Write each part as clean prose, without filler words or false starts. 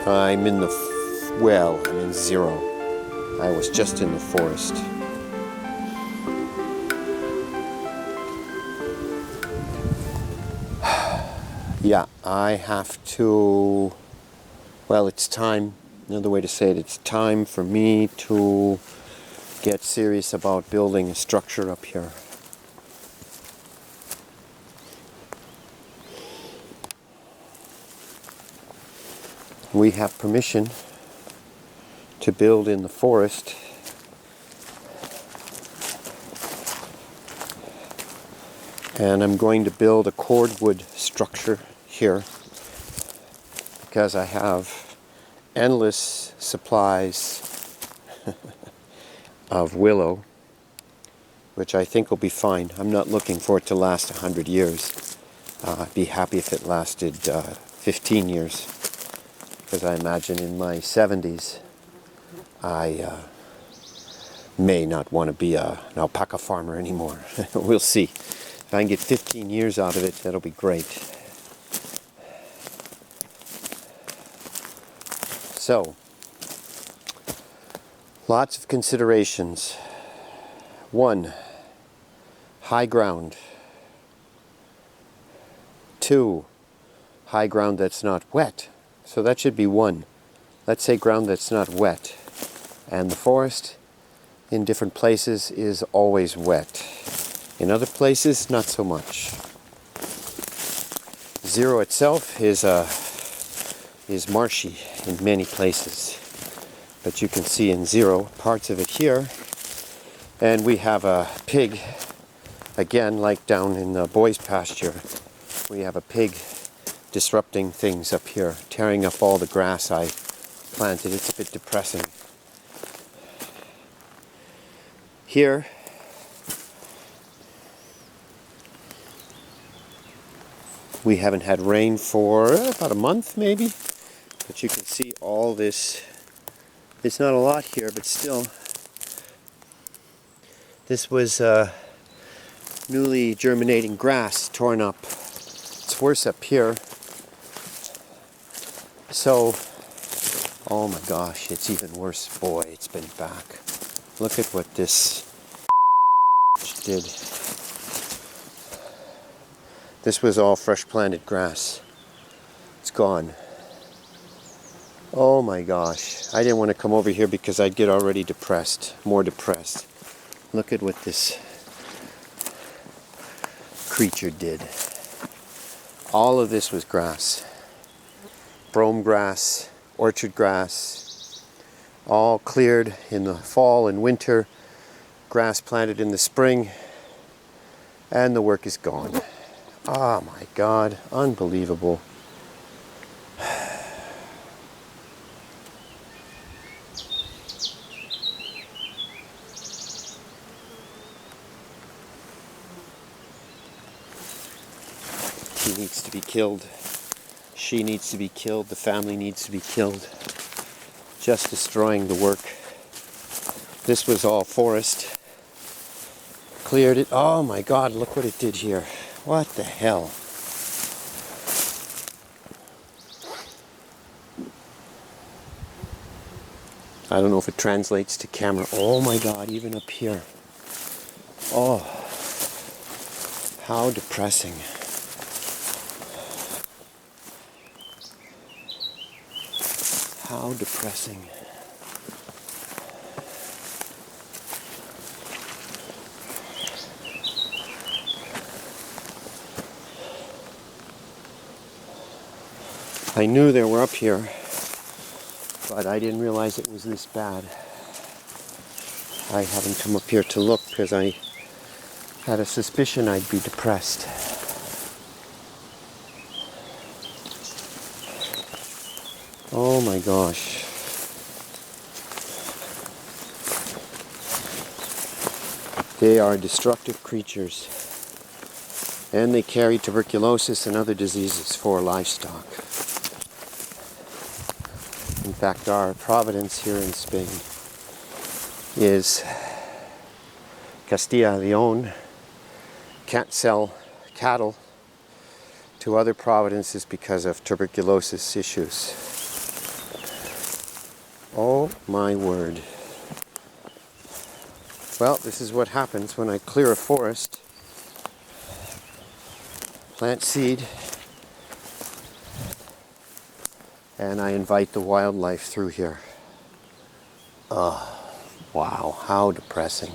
I'm in the, well, I'm in zero. I was just in the forest. Yeah, I have to, well, it's time, another way to say it, it's time for me to get serious about building a structure up here. We have permission to build in the forest. And I'm going to build a cordwood structure here because I have endless supplies of willow, which I think will be fine. I'm not looking for it to last 100 years. I'd be happy if it lasted 15 years, because I imagine in my 70s I may not want to be an alpaca farmer anymore. We'll see. If I can get 15 years out of it, that'll be great. So, lots of considerations. 1, high ground. 2, high ground that's not wet. So that should be 1. Let's say ground that's not wet. And the forest in different places is always wet. In other places, not so much. Zero itself is marshy in many places. But you can see in zero parts of it here. And we have a pig, again, like down in the boys' pasture. We have a pig disrupting things up here, tearing up all the grass I planted. It's a bit depressing. Here, we haven't had rain for about a month maybe, but you can see all this. It's not a lot here, but still, this was newly germinating grass torn up. It's worse up here. So, oh my gosh, it's even worse. Boy, it's been back. Look at what this did. This was all fresh planted grass. It's gone. Oh my gosh. I didn't want to come over here because I'd get already depressed, more depressed. Look at what this creature did. All of this was grass. Brome grass, orchard grass, all cleared in the fall and winter, grass planted in the spring, and the work is gone. Oh my God, unbelievable. He needs to be killed. She needs to be killed. The family needs to be killed. Just destroying the work. This was all forest. Cleared it. Oh my God, look what it did here. What the hell? I don't know if it translates to camera. Oh my God, even up here. Oh, how depressing. How depressing. I knew they were up here, but I didn't realize it was this bad. I haven't come up here to look because I had a suspicion I'd be depressed. Oh my gosh. They are destructive creatures, and they carry tuberculosis and other diseases for livestock. In fact, our province here in Spain is Castilla y León. Can't sell cattle to other provinces because of tuberculosis issues. Oh my word. Well, this is what happens when I clear a forest, plant seed, and I invite the wildlife through here. Wow, how depressing.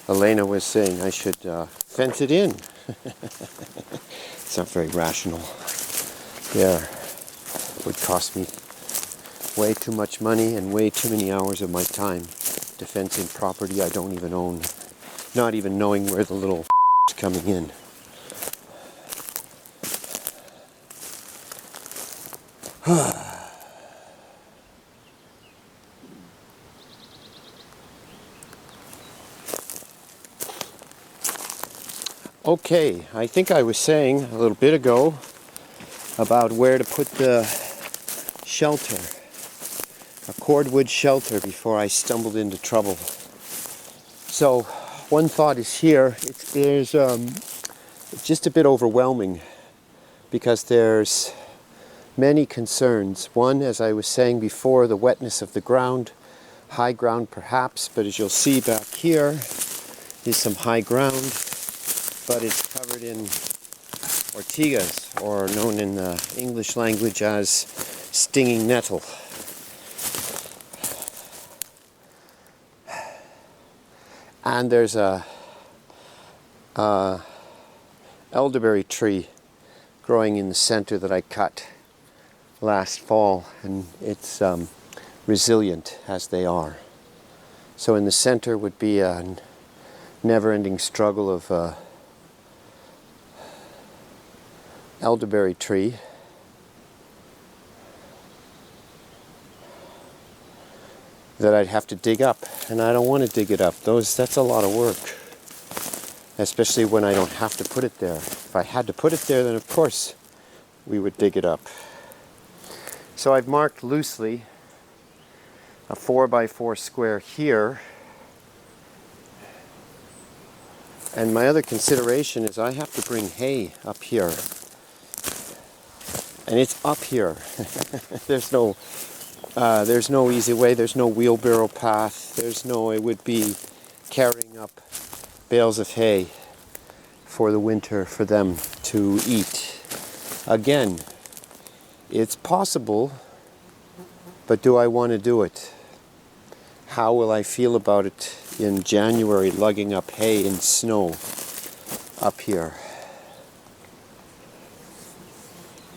Elena was saying I should fence it in. It's not very rational. There. It would cost me way too much money and way too many hours of my time defending property I don't even own. Not even knowing where the little is coming in. Okay, I think I was saying a little bit ago about where to put the shelter, a cordwood shelter, before I stumbled into trouble. So one thought is here. It's just a bit overwhelming because there's many concerns. One, as I was saying before, the wetness of the ground, high ground perhaps, but as you'll see back here is some high ground, but it's covered in ortigas, or known in the English language as stinging nettle. And there's a elderberry tree growing in the center that I cut last fall, and it's resilient as they are. So in the center would be a never-ending struggle of elderberry tree. That I'd have to dig up, and I don't want to dig it up. That's a lot of work, especially when I don't have to put it there. If I had to put it there, then of course we would dig it up. So I've marked loosely a 4x4 square here, and my other consideration is I have to bring hay up here, and it's up here. There's no easy way, there's no wheelbarrow path, it would be carrying up bales of hay for the winter for them to eat. Again, it's possible, but do I want to do it? How will I feel about it in January, lugging up hay in snow up here?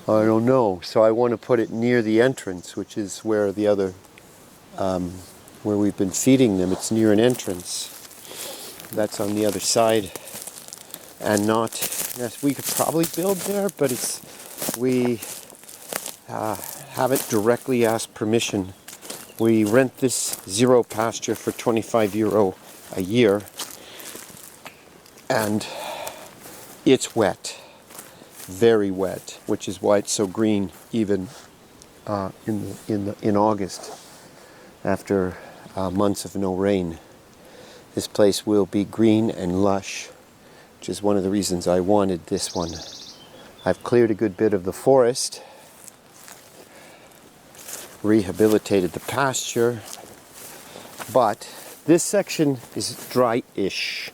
I don't know. So I want to put it near the entrance, which is where the other, where we've been feeding them. It's near an entrance. That's on the other side. And not, yes, we could probably build there, but we haven't directly asked permission. We rent this zero pasture for €25 a year, and it's wet. Very wet, which is why it's so green even in August, after months of no rain. This place will be green and lush, which is one of the reasons I wanted this one. I've cleared a good bit of the forest, rehabilitated the pasture, but this section is dry-ish.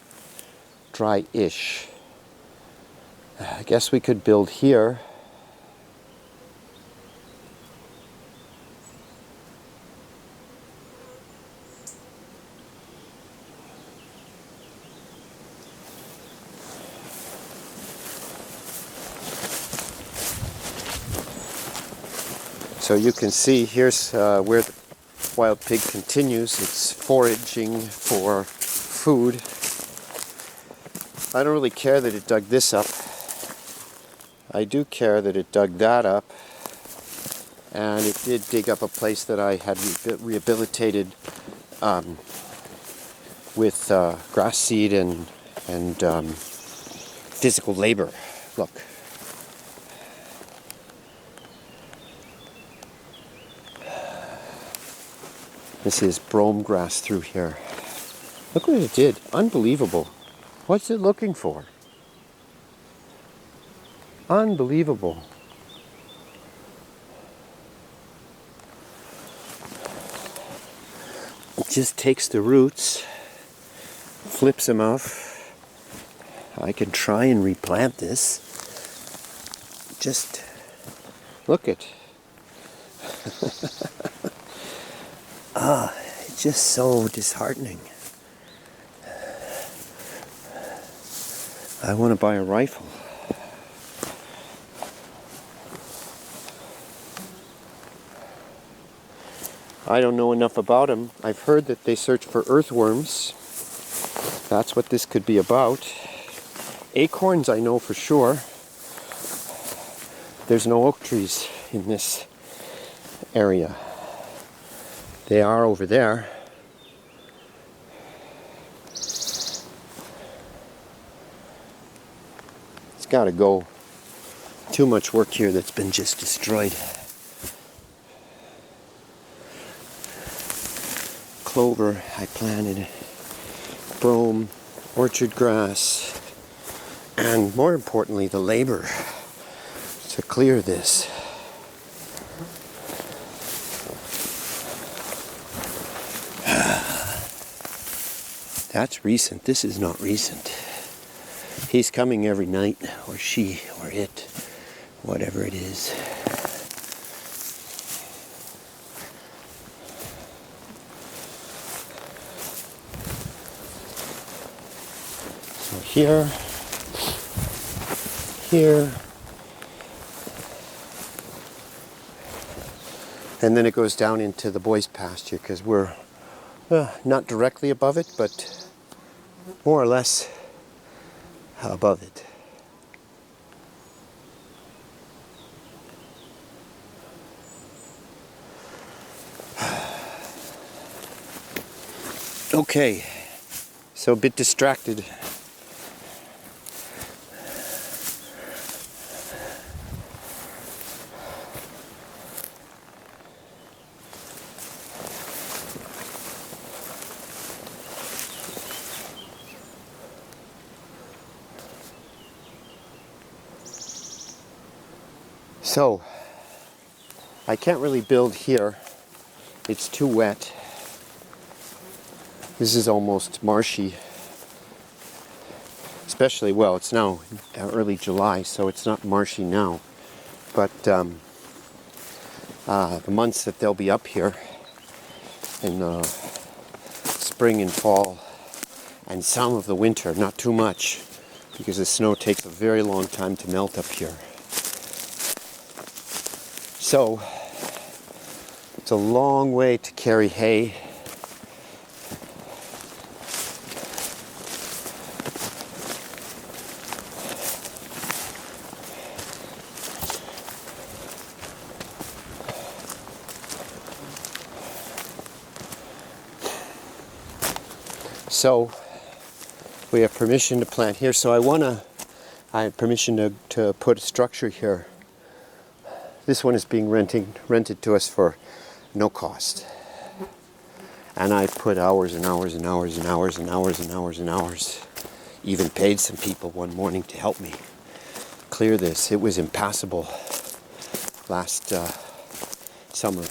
I guess we could build here. So you can see here's where the wild pig continues. It's foraging for food. I don't really care that it dug this up. I do care that it dug that up, and it did dig up a place that I had rehabilitated with grass seed and physical labor. Look. This is brome grass through here. Look what it did. Unbelievable. What's it looking for? Unbelievable. It just takes the roots, flips them off. I can try and replant this. Just look at. It's just so disheartening. I want to buy a rifle. I don't know enough about them. I've heard that they search for earthworms. That's what this could be about. Acorns I know for sure. There's no oak trees in this area. They are over there. It's got to go. Too much work here that's been just destroyed. Clover I planted, brome, orchard grass, and more importantly the labor to clear this. That's recent. This is not recent. He's coming every night, or she, or it, whatever it is. So here, and then it goes down into the boys' pasture because we're not directly above it, but more or less above it. Okay, so a bit distracted. So, I can't really build here. It's too wet. This is almost marshy. Especially, well, it's now early July, so it's not marshy now. But the months that they'll be up here in spring and fall, and some of the winter, not too much, because the snow takes a very long time to melt up here. So, it's a long way to carry hay. So, we have permission to plant here. So I have permission to put a structure here. This one is being rented to us for no cost. And I put hours and hours and hours and hours and hours and hours and hours. Even paid some people one morning to help me clear this. It was impassable last summer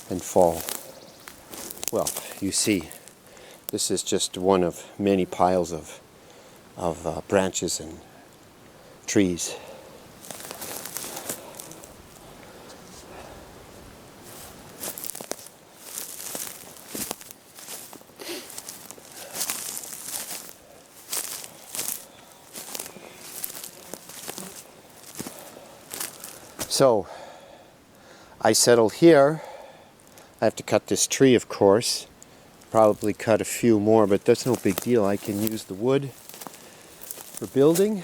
and fall. Well, you see, this is just one of many piles of branches and trees. So, I settled here. I have to cut this tree, of course. Probably cut a few more, but that's no big deal. I can use the wood for building.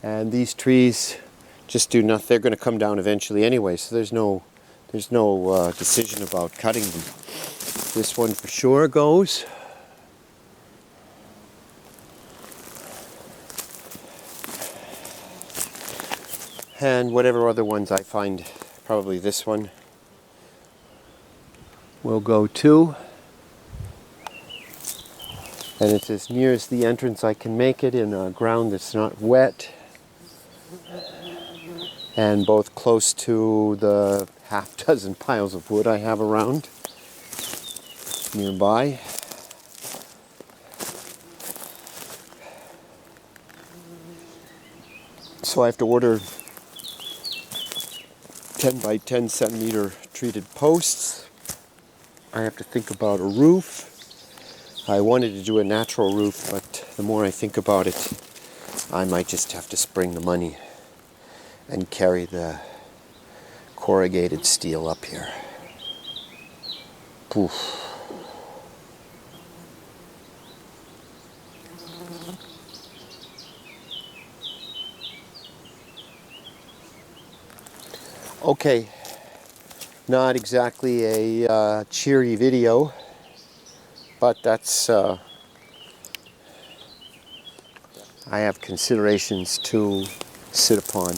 And these trees just do nothing. They're going to come down eventually anyway, so there's no decision about cutting them. This one for sure goes. And whatever other ones I find, probably this one will go too. And it's as near as the entrance I can make it in a ground that's not wet, and both close to the half dozen piles of wood I have around nearby. So I have to order 10 by 10 centimeter treated posts. I have to think about a roof. I wanted to do a natural roof, but the more I think about it, I might just have to spring the money and carry the corrugated steel up here. Poof. Okay, not exactly a cheery video, but that's I have considerations to sit upon.